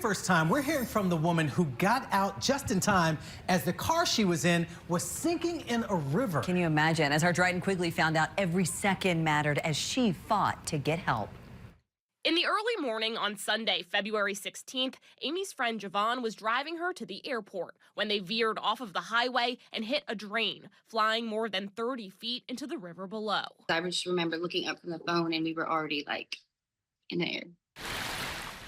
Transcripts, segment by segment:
first time, we're hearing from the woman who got out just in time as the car she was in was sinking in a river. Can you imagine? As our Dryden Quigley found out, every second mattered as she fought to get help. In the early morning on Sunday, February 16th, Amy's friend Javon was driving her to the airport when they veered off of the highway and hit a drain, flying more than 30 feet into the river below. I just remember looking up from the phone and we were already like in the air.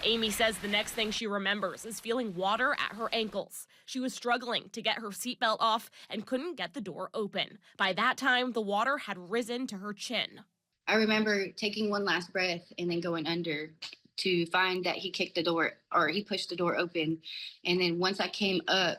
Amy says the next thing she remembers is feeling water at her ankles. She was struggling to get her seatbelt off and couldn't get the door open. By that time, the water had risen to her chin. I remember taking one last breath and then going under to find that he kicked the door, or he pushed the door open. And then once I came up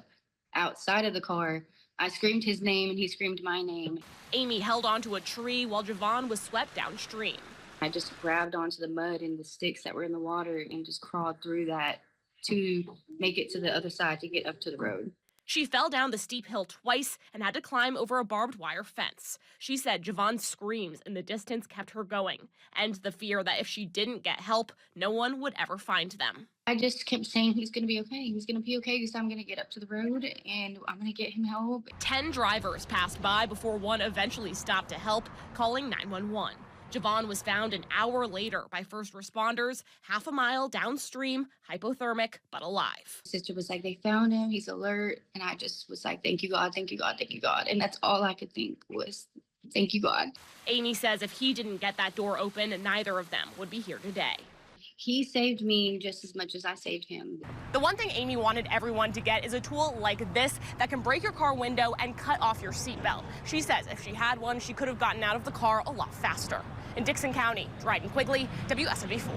outside of the car, I screamed his name and he screamed my name. Amy held onto a tree while Javon was swept downstream. I just grabbed onto the mud and the sticks that were in the water and just crawled through that to make it to the other side to get up to the road. She fell down the steep hill twice and had to climb over a barbed wire fence. She said Javon's screams in the distance kept her going, and the fear that if she didn't get help, no one would ever find them. I just kept saying, he's going to be okay. He's going to be okay because I'm going to get up to the road and I'm going to get him help. 10 drivers passed by before one eventually stopped to help, calling 911. Javon was found an hour later by first responders, half a mile downstream, hypothermic, but alive. Sister was like, they found him, he's alert. And I just was like, thank you, God, thank you, God, thank you, God. And that's all I could think was, thank you, God. Amy says if he didn't get that door open, neither of them would be here today. He saved me just as much as I saved him. The one thing Amy wanted everyone to get is a tool like this that can break your car window and cut off your seatbelt. She says if she had one, she could have gotten out of the car a lot faster. In Dixon County, Dryden Quigley, WSMV4.